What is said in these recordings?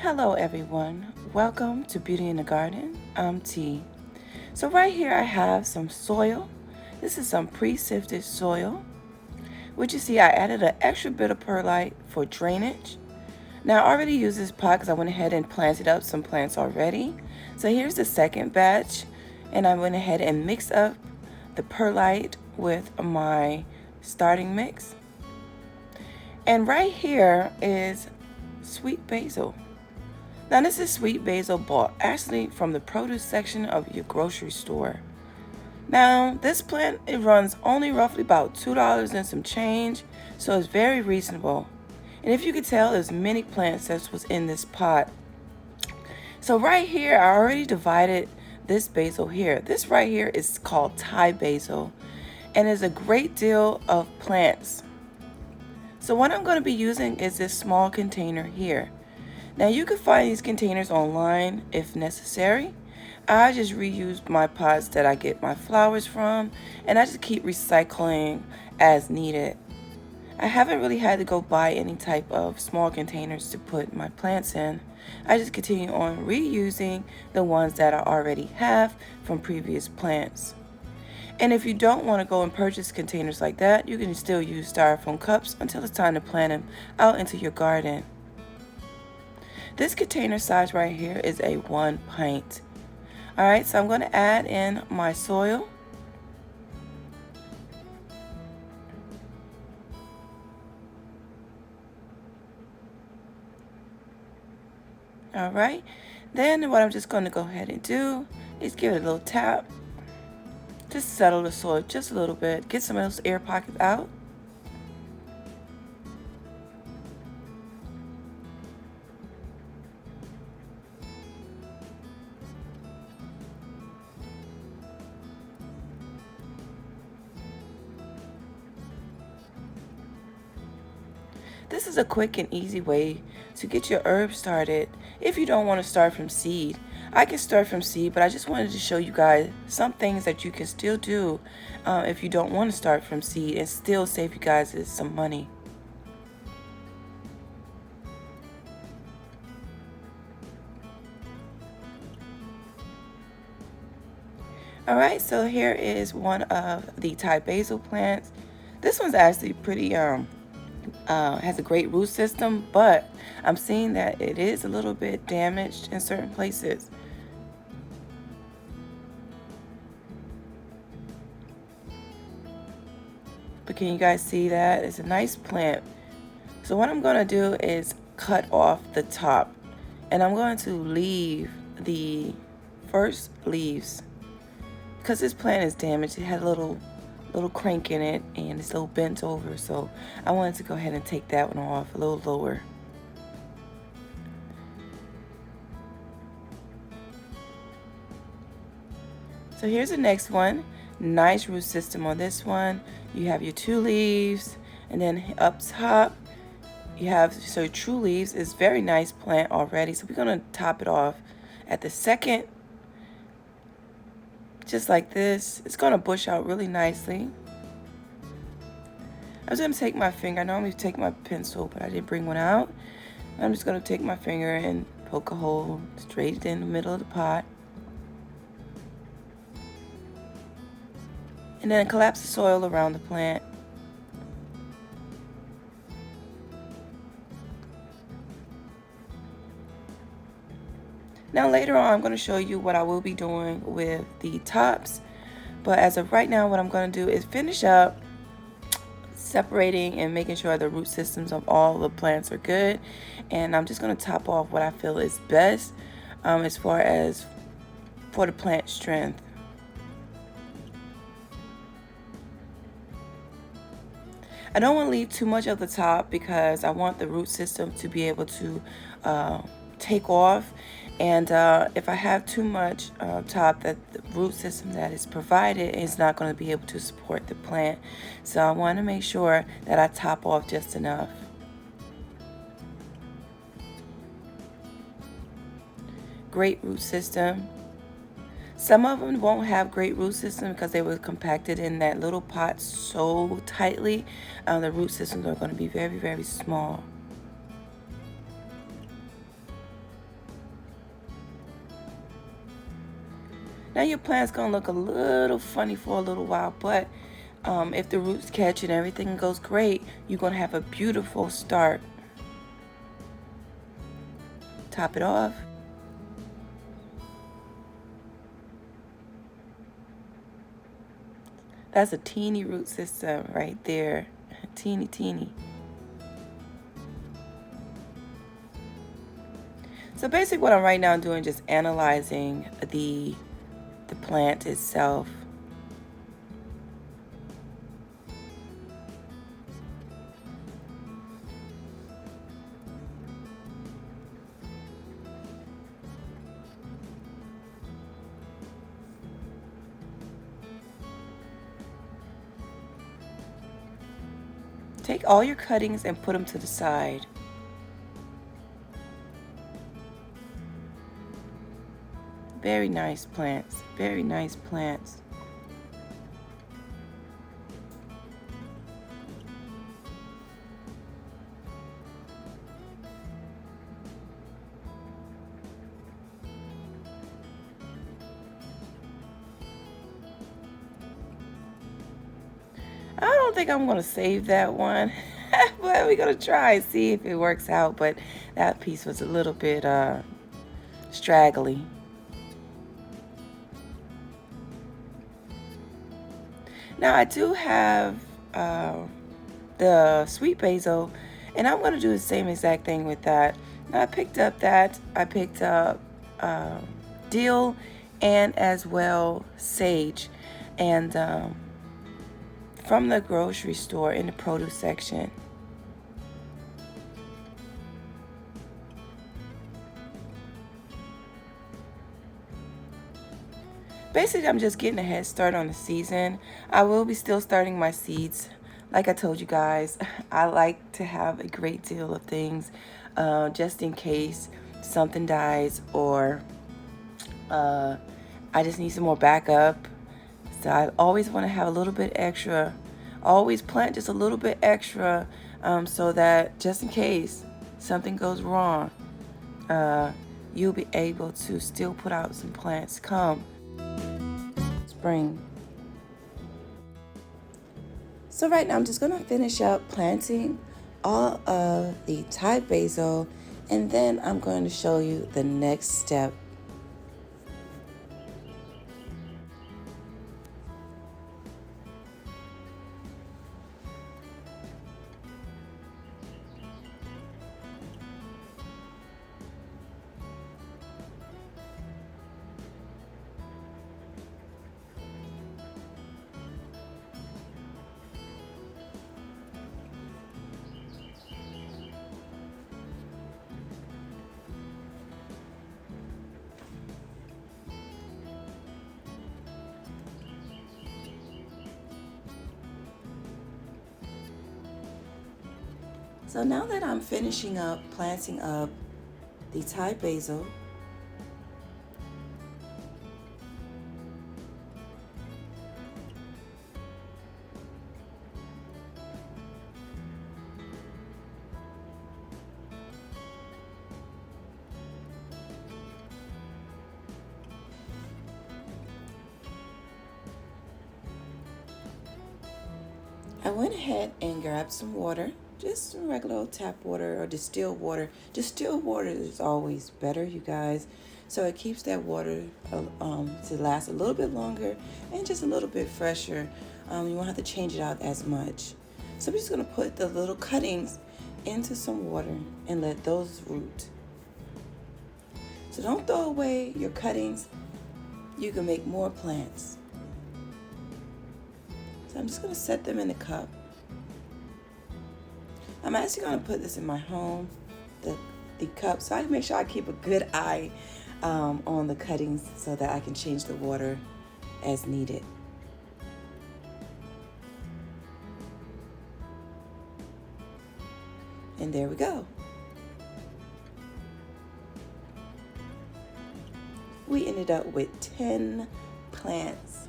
Hello everyone, welcome to Beauty in the Garden. I'm T. So right here I have some soil. This is some pre-sifted soil. What you see, I added an extra bit of perlite for drainage. Now I already used this pot because I went ahead and planted up some plants already. So here's the second batch, and I went ahead and mixed up the perlite with my starting mix. And right here is sweet basil. Now this is sweet basil bought actually from the produce section of your grocery store. Now this plant, it runs only roughly about $2 and some change, so it's very reasonable. And if you could tell, there's many plants that was in this pot. So right here, I already divided this basil here. This right here is called Thai basil, and there's a great deal of plants. So what I'm going to be using is this small container here. Now you can find these containers online if necessary. I just reuse my pots that I get my flowers from, and I just keep recycling as needed. I haven't really had to go buy any type of small containers to put my plants in. I just continue on reusing the ones that I already have from previous plants. And if you don't want to go and purchase containers like that, you can still use styrofoam cups until it's time to plant them out into your garden. This container size right here is a 1 pint. Alright, so I'm going to add in my soil. Alright, then what I'm just going to go ahead and do is give it a little tap. Just settle the soil just a little bit. Get some of those air pockets out. This is a quick and easy way to get your herbs started if you don't want to start from seed. I can start from seed, but I just wanted to show you guys some things that you can still do if you don't want to start from seed and still save you guys some money. Alright, so here is one of the Thai basil plants. This one's actually pretty has a great root system, but I'm seeing that it is a little bit damaged in certain places. But can you guys see that? It's a nice plant. So what I'm going to do is cut off the top, and I'm going to leave the first leaves because this plant is damaged. It had a little crank in it and it's a little bent over, so I wanted to go ahead and take that one off a little lower. So here's the next one. Nice root system on this one. You have your 2 leaves, and then up top you have, so true leaves is very nice plant already, so we're going to top it off at the second, just like this. It's going to bush out really nicely. I'm just going to take my finger. I normally take my pencil, but I didn't bring one out. I'm just going to take my finger and poke a hole straight in the middle of the pot. And then collapse the soil around the plant. Now later on, I'm going to show you what I will be doing with the tops. But as of right now, what I'm going to do is finish up separating and making sure the root systems of all the plants are good. And I'm just going to top off what I feel is best as far as for the plant strength. I don't want to leave too much of the top because I want the root system to be able to take off, and if I have too much top, that the root system that is provided is not going to be able to support the plant. So I want to make sure that I top off just enough. Great root system. Some of them won't have great root system because they were compacted in that little pot so tightly. The root systems are going to be very, very small. Now your plant's gonna look a little funny for a little while, but if the roots catch and everything goes great, you're gonna have a beautiful start. Top it off. That's a teeny root system right there. Teeny. So basically what I'm right now doing, just analyzing the plant itself. Take all your cuttings and put them to the side. Very nice plants, very nice plants. I don't think I'm gonna save that one, but we're gonna try and see if it works out. But that piece was a little bit straggly. Now I do have the sweet basil, and I'm gonna do the same exact thing with that. Now I picked up dill and as well sage, and from the grocery store in the produce section. Basically, I'm just getting a head start on the season. I will be still starting my seeds. Like I told you guys, I like to have a great deal of things just in case something dies or I just need some more backup. So I always want to have a little bit extra. Always plant just a little bit extra so that just in case something goes wrong, you'll be able to still put out some plants come spring. So right now I'm just gonna finish up planting all of the Thai basil, and then I'm going to show you the next step. So now that I'm finishing up planting up the Thai basil, I went ahead and grabbed some water, just some regular old tap water or distilled water. Distilled water is always better, you guys. So it keeps that water to last a little bit longer and just a little bit fresher. You won't have to change it out as much. So I'm just gonna put the little cuttings into some water and let those root. So don't throw away your cuttings. You can make more plants. So I'm just gonna set them in a cup. I'm actually gonna put this in my home, the cup, so I can make sure I keep a good eye on the cuttings so that I can change the water as needed. And there we go. We ended up with 10 plants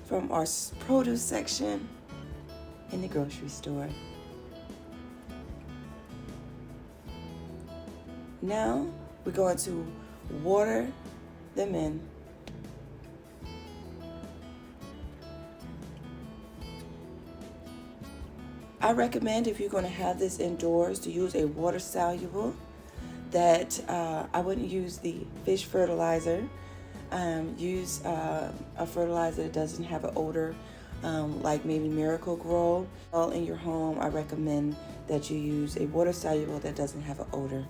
from our produce section in the grocery store. Now we're going to water them in. I recommend, if you're going to have this indoors, to use a water soluble. That I wouldn't use the fish fertilizer. Use a fertilizer that doesn't have an odor, like maybe Miracle Grow. All in your home, I recommend that you use a water soluble that doesn't have an odor.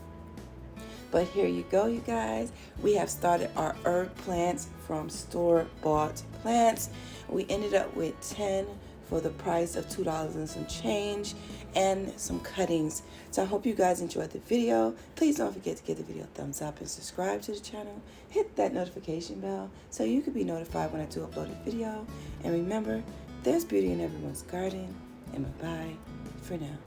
But here you go, you guys. We have started our herb plants from store-bought plants. We ended up with 10 for the price of $2 and some change, and some cuttings. So I hope you guys enjoyed the video. Please don't forget to give the video a thumbs up and subscribe to the channel. Hit that notification bell so you can be notified when I do upload a video. And remember, there's beauty in everyone's garden. And bye-bye for now.